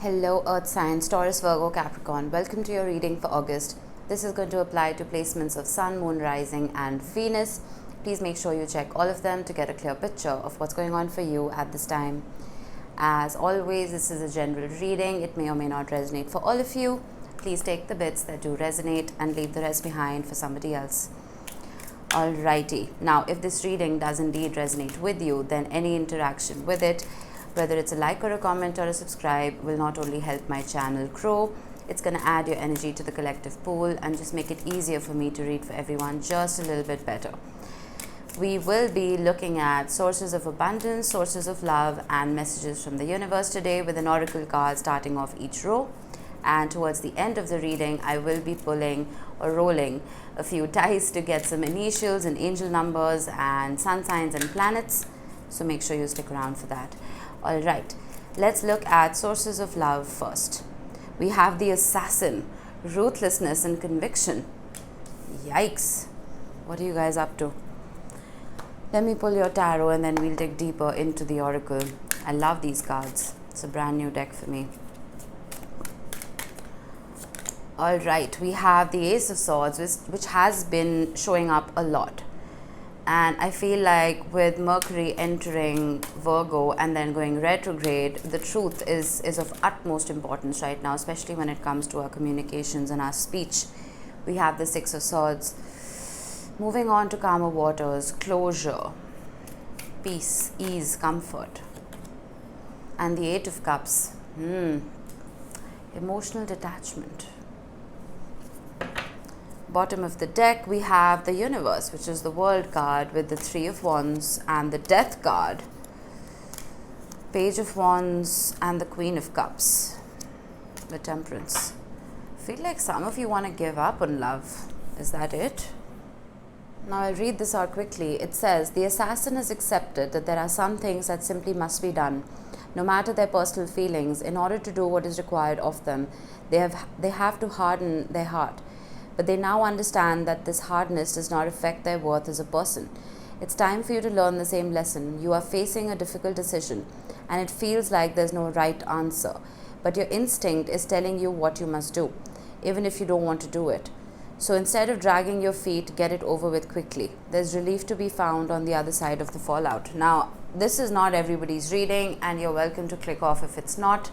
Hello Earth signs, Taurus.Virgo.Capricorn. Welcome to your reading for August. This is going to apply to placements of Sun, Moon, Rising and Venus. Please make sure you check all of them to get a clear picture of what's going on for you at this time. As always, this is a general reading. It may or may not resonate for all of you. Please take the bits that do resonate and leave the rest behind for somebody else. Alrighty. Now, if this reading does indeed resonate with you, then any interaction with it, whether it's a like or a comment or a subscribe, will not only help my channel grow, it's going to add your energy to the collective pool and just make it easier for me to read for everyone just a little bit better. We will be looking at sources of abundance, sources of love, and messages from the universe today with an oracle card starting off each row. And towards the end of the reading, I will be pulling or rolling a few dice to get some initials and angel numbers and sun signs and planets. So make sure you stick around for that. All right, let's look at sources of love first. We have the Assassin, ruthlessness and conviction. Yikes. What are you guys up to? Let me pull your tarot and then we'll dig deeper into the oracle. I love these cards. It's a brand new deck for me. All right, we have the Ace of Swords, which has been showing up a lot. And I feel like with Mercury entering Virgo and then going retrograde, the truth is of utmost importance right now, especially when it comes to our communications and our speech. We have the Six of Swords. Moving on to calmer waters, closure, peace, ease, comfort. And the Eight of Cups, emotional detachment. Bottom of the deck, we have the Universe, which is the World card with the Three of Wands and the Death card, Page of Wands and the Queen of Cups, the Temperance. I feel like some of you want to give up on love. Is that it? Now I'll read this out quickly. It says, the Assassin has accepted that there are some things that simply must be done, no matter their personal feelings. In order to do what is required of them, they have to harden their heart. But they now understand that this hardness does not affect their worth as a person. It's time for you to learn the same lesson. You are facing a difficult decision, and it feels like there's no right answer. But your instinct is telling you what you must do, even if you don't want to do it. So instead of dragging your feet, get it over with quickly. There's relief to be found on the other side of the fallout. Now, this is not everybody's reading, and you're welcome to click off if it's not.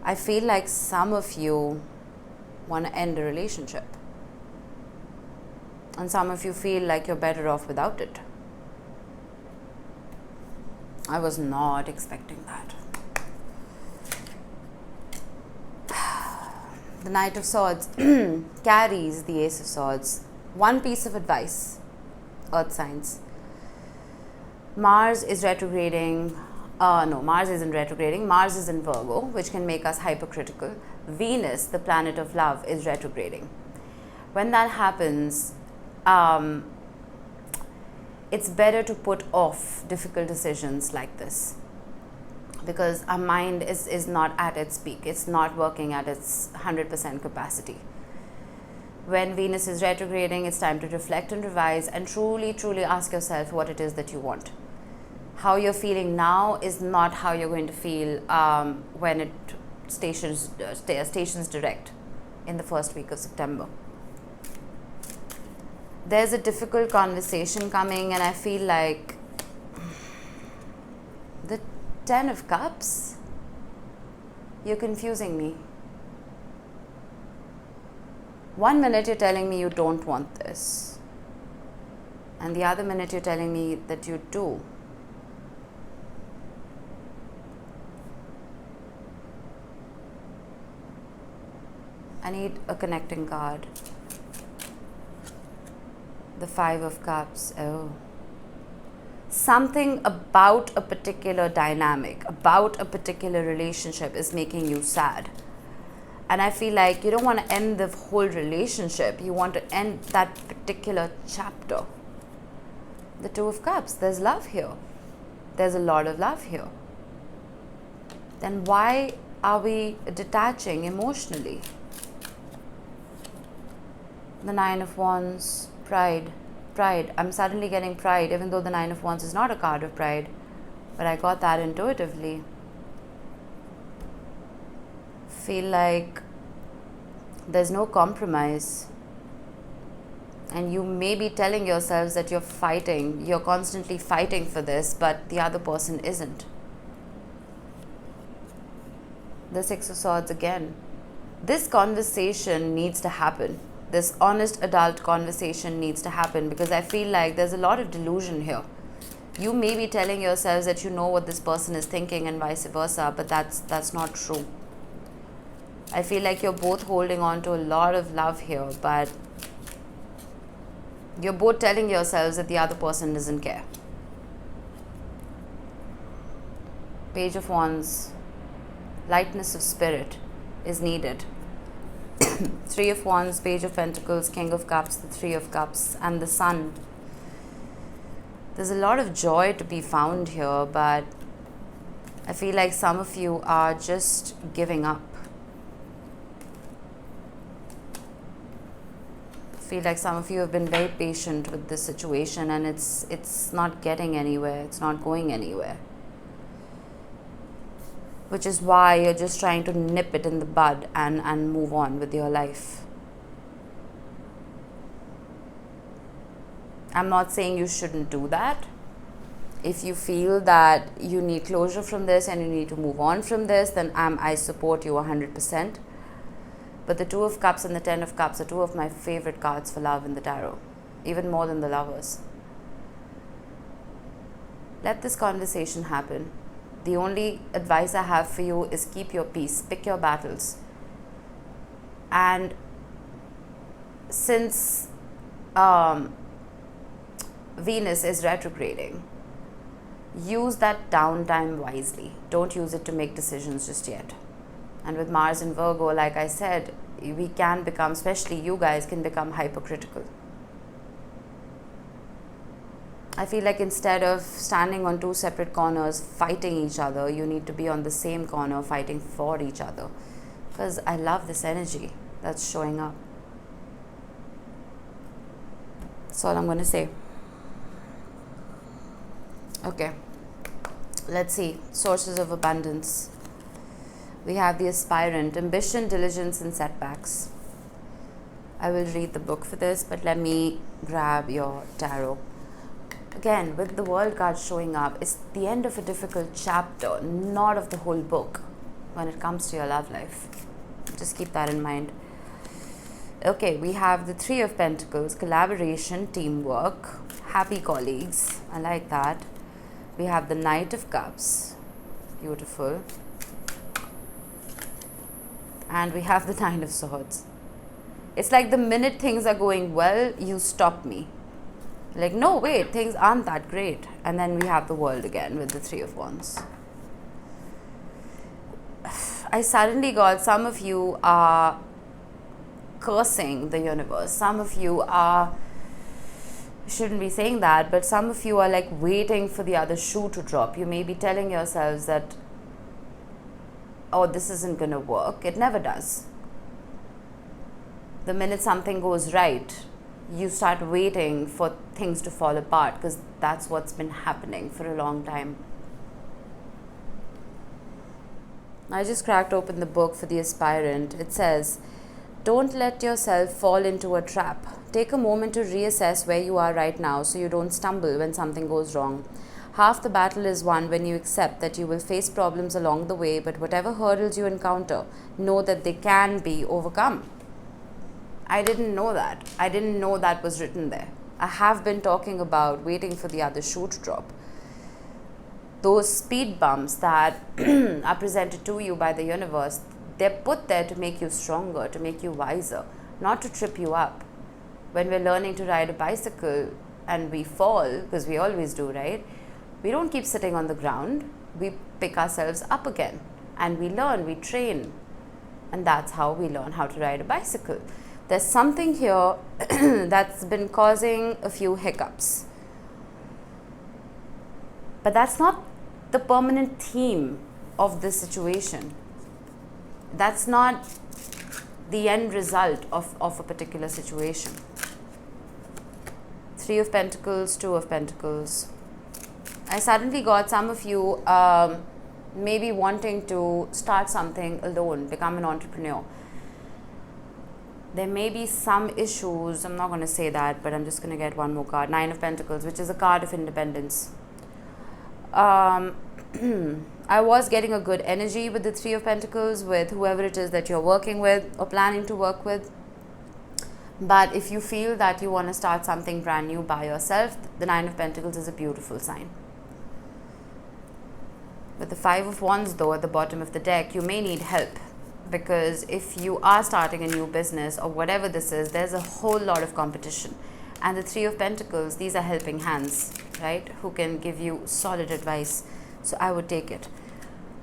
I feel like some of you want to end a relationship, and some of you feel like you're better off without it. I was not expecting that. The Knight of Swords carries the Ace of Swords. One piece of advice, Earth signs. Mars is retrograding. Mars isn't retrograding. Mars is in Virgo, which can make us hypercritical. Venus, the planet of love, is retrograding. When that happens, it's better to put off difficult decisions like this, because our mind is not at its peak. It's not working at its 100% capacity. When Venus is retrograding, it's time to reflect and revise and truly, truly ask yourself what it is that you want. How you're feeling now is not how you're going to feel when it stations direct in the first week of September. There's a difficult conversation coming, and I feel like the Ten of Cups, you're confusing me. One minute you're telling me you don't want this, and the other minute you're telling me that you do. I need a connecting card. The Five of Cups. Oh. Something about a particular dynamic, about a particular relationship is making you sad. And I feel like you don't want to end the whole relationship. You want to end that particular chapter. The Two of Cups. There's love here. There's a lot of love here. Then why are we detaching emotionally? The Nine of Wands, pride. I'm suddenly getting pride, even though the Nine of Wands is not a card of pride, but I got that intuitively. feel like there's no compromise. And you may be telling yourselves that you're constantly fighting for this, but the other person isn't. The Six of Swords again. This conversation needs to happen. This honest adult conversation needs to happen, because I feel like there's a lot of delusion here. You may be telling yourselves that you know what this person is thinking and vice versa, but that's not true. I feel like you're both holding on to a lot of love here, but you're both telling yourselves that the other person doesn't care. Page of Wands. Lightness of spirit is needed. Three of Wands, Page of Pentacles, King of Cups, the Three of Cups, and the Sun. There's a lot of joy to be found here, but I feel like some of you are just giving up. I feel like some of you have been very patient with this situation, and it's not getting anywhere. It's not going anywhere. Which is why you're just trying to nip it in the bud and move on with your life. I'm not saying you shouldn't do that. If you feel that you need closure from this and you need to move on from this, then I support you 100%. But the Two of Cups and the Ten of Cups are two of my favorite cards for love in the tarot, even more than the Lovers. Let this conversation happen. The only advice I have for you is keep your peace, pick your battles. And since Venus is retrograding, use that downtime wisely. Don't use it to make decisions just yet. And with Mars in Virgo, like I said, we can become, especially you guys, can become hypercritical. I feel like instead of standing on two separate corners fighting each other, you need to be on the same corner fighting for each other. Because I love this energy that's showing up. That's all I'm going to say. Okay. Let's see. Sources of abundance. We have the Aspirant, ambition, diligence, and setbacks. I will read the book for this, but let me grab your tarot. Again, with the World card showing up, it's the end of a difficult chapter, not of the whole book when it comes to your love life. Just keep that in mind. Okay, we have the Three of Pentacles, collaboration, teamwork, happy colleagues. I like that. We have the Knight of Cups. Beautiful. And we have the Nine of Swords. It's like the minute things are going well, you stop me. Like, no, wait, things aren't that great. And then we have the World again with the Three of Wands. I suddenly got, some of you are cursing the universe. Some of you are, shouldn't be saying that, but some of you are like waiting for the other shoe to drop. You may be telling yourselves that, oh, this isn't going to work. It never does. The minute something goes right, you start waiting for things to fall apart, because that's what's been happening for a long time. I just cracked open the book for the Aspirant. It says, don't let yourself fall into a trap. Take a moment to reassess where you are right now so you don't stumble when something goes wrong. Half the battle is won when you accept that you will face problems along the way, but whatever hurdles you encounter, know that they can be overcome. I didn't know that. I didn't know that was written there. I have been talking about waiting for the other shoe to drop. Those speed bumps that are presented to you by the universe, they're put there to make you stronger, to make you wiser, not to trip you up. When we're learning to ride a bicycle and we fall, because we always do, right? We don't keep sitting on the ground. We pick ourselves up again and we learn, we train. And that's how we learn how to ride a bicycle. There's something here that's been causing a few hiccups. But that's not the permanent theme of this situation. That's not the end result of a particular situation. Three of Pentacles, Two of Pentacles. I suddenly got some of you maybe wanting to start something alone, become an entrepreneur. There may be some issues, I'm not going to say that, but I'm just going to get one more card. Nine of Pentacles, which is a card of independence. I was getting a good energy with the Three of Pentacles, with whoever it is that you're working with or planning to work with. But if you feel that you want to start something brand new by yourself, the Nine of Pentacles is a beautiful sign. With the Five of Wands though at the bottom of the deck, you may need help. Because if you are starting a new business or whatever this is, there's a whole lot of competition. And the Three of Pentacles, these are helping hands, right? Who can give you solid advice. So I would take it.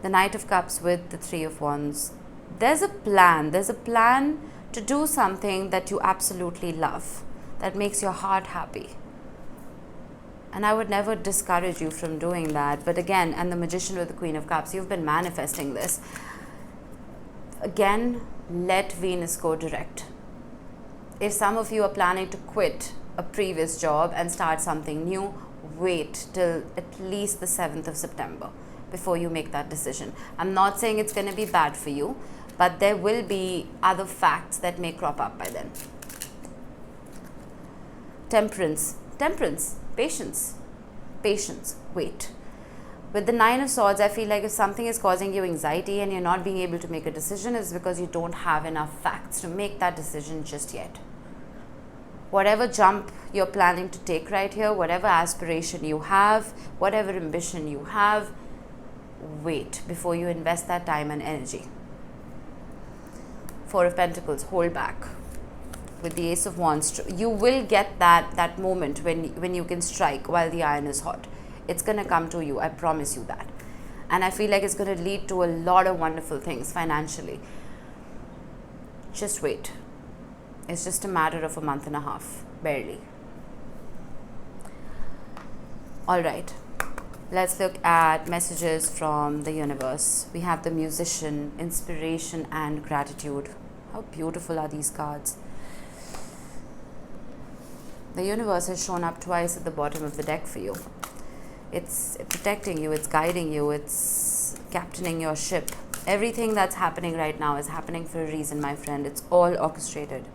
The Knight of Cups with the Three of Wands. There's a plan. There's a plan to do something that you absolutely love, that makes your heart happy. And I would never discourage you from doing that. But again, and the Magician with the Queen of Cups, you've been manifesting this. Again, let Venus go direct. If some of you are planning to quit a previous job and start something new, wait till at least the 7th of September before you make that decision. I'm not saying it's going to be bad for you, but there will be other facts that may crop up by then. Temperance. Temperance. Patience. Patience. Wait. With the Nine of Swords, I feel like if something is causing you anxiety and you're not being able to make a decision, it's because you don't have enough facts to make that decision just yet. Whatever jump you're planning to take right here, whatever aspiration you have, whatever ambition you have, wait before you invest that time and energy. Four of Pentacles, hold back. With the Ace of Wands, you will get that moment when you can strike while the iron is hot. It's going to come to you, I promise you that. And I feel like it's going to lead to a lot of wonderful things financially. Just wait. It's just a matter of a month and a half, barely. Alright, let's look at messages from the universe. We have the Musician, Inspiration and Gratitude. How beautiful are these cards? The universe has shown up twice at the bottom of the deck for you. It's protecting you, it's guiding you, it's captaining your ship. Everything that's happening right now is happening for a reason, my friend. It's all orchestrated.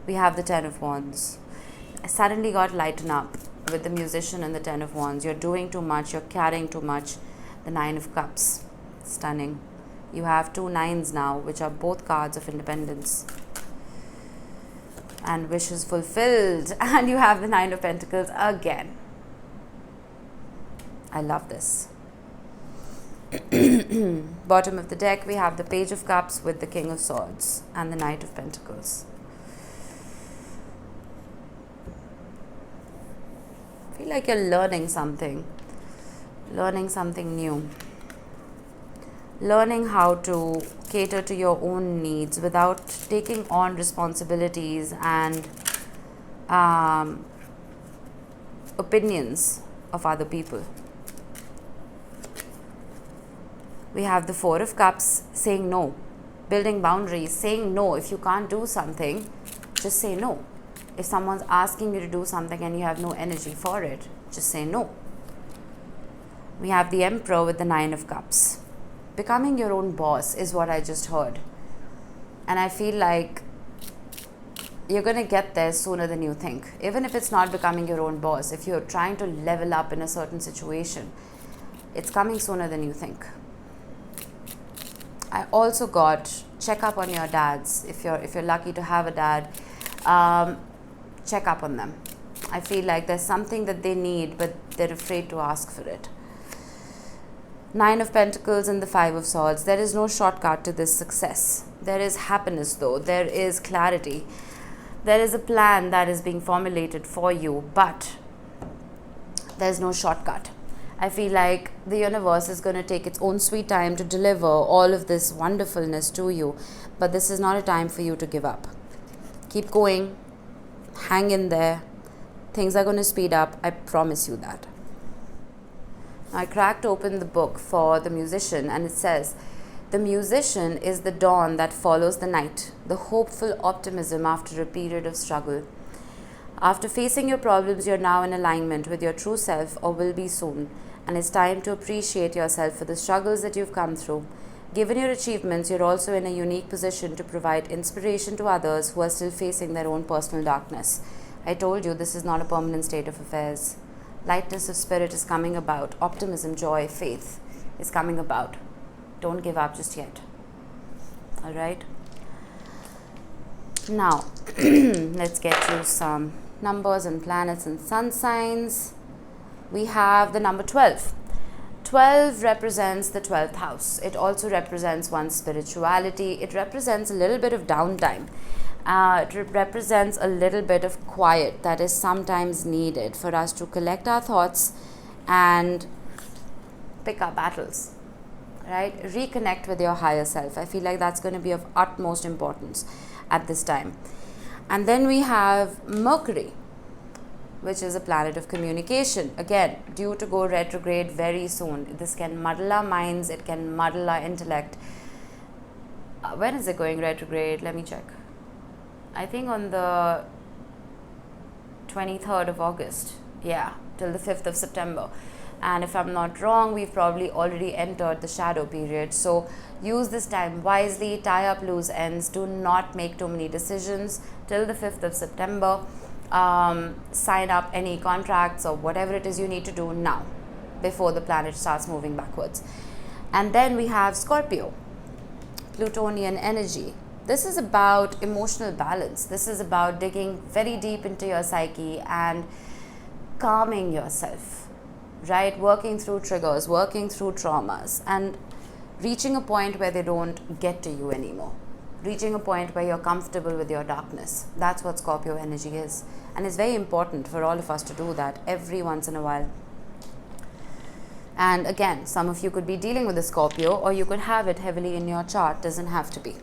We have the Ten of Wands. I suddenly got lighten up with the Musician and the Ten of Wands. You're doing too much, you're carrying too much. The Nine of Cups. Stunning. You have two nines now, which are both cards of independence. And wishes fulfilled. And you have the Nine of Pentacles again. I love this. Bottom of the deck, we have the Page of Cups with the King of Swords and the Knight of Pentacles. I feel like you're learning something new. Learning how to cater to your own needs without taking on responsibilities and opinions of other people. We have the Four of Cups, saying no, building boundaries, saying no. If you can't do something, just say no. If someone's asking you to do something and you have no energy for it, just say no. We have the Emperor with the Nine of Cups. Becoming your own boss is what I just heard. And I feel like you're going to get there sooner than you think. Even if it's not becoming your own boss, if you're trying to level up in a certain situation, it's coming sooner than you think. I also got check up on your dads. If you're lucky to have a dad, check up on them. I feel like there's something that they need, but they're afraid to ask for it. Nine of Pentacles and the Five of Swords. There is no shortcut to this success. There is happiness though. There is clarity. There is a plan that is being formulated for you, but there's no shortcut. I feel like the universe is going to take its own sweet time to deliver all of this wonderfulness to you. But this is not a time for you to give up. Keep going. Hang in there. Things are going to speed up. I promise you that. I cracked open the book for the Musician and it says, the musician is the dawn that follows the night, the hopeful optimism after a period of struggle. After facing your problems, you're now in alignment with your true self or will be soon. and it's time to appreciate yourself for the struggles that you've come through. Given your achievements, you're also in a unique position to provide inspiration to others who are still facing their own personal darkness. I told you this is not a permanent state of affairs. Lightness of spirit is coming about. Optimism, joy, faith is coming about. Don't give up just yet. All right? Now, let's get you some numbers and planets and sun signs. We have the number 12. 12 represents the 12th house. It also represents one's spirituality. It represents a little bit of downtime. It represents a little bit of quiet that is sometimes needed for us to collect our thoughts and pick our battles, right? Reconnect with your higher self. I feel like that's going to be of utmost importance at this time. And then we have Mercury, which is a planet of communication. Again, due to go retrograde very soon. This can muddle our minds. It can muddle our intellect. When is it going retrograde? Let me check. I think on the 23rd of August. Yeah, till the 5th of September. And if I'm not wrong, we've probably already entered the shadow period. So use this time wisely, tie up loose ends, do not make too many decisions till the 5th of September. Sign up any contracts or whatever it is you need to do now before the planet starts moving backwards. And then we have Scorpio, Plutonian energy. This is about emotional balance. This is about digging very deep into your psyche and calming yourself, right? Working through triggers, working through traumas, and reaching a point where they don't get to you anymore. Reaching a point where you're comfortable with your darkness. That's what Scorpio energy is. And it's very important for all of us to do that every once in a while. And again, some of you could be dealing with a Scorpio, or you could have it heavily in your chart. Doesn't have to be.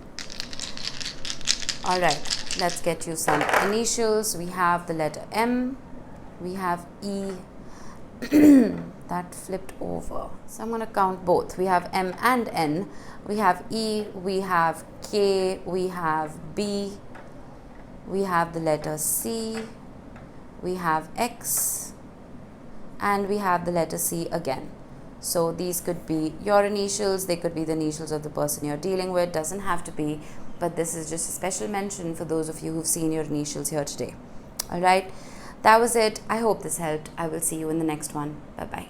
All right, let's get you some initials. We have the letter M. We have E. That flipped over. So I'm going to count both. We have M and N. We have E. We have K. We have B. We have the letter C. We have X. And we have the letter C again. So these could be your initials. They could be the initials of the person you're dealing with. Doesn't have to be. But this is just a special mention for those of you who've seen your initials here today. All right. That was it. I hope this helped. I will see you in the next one. Bye-bye.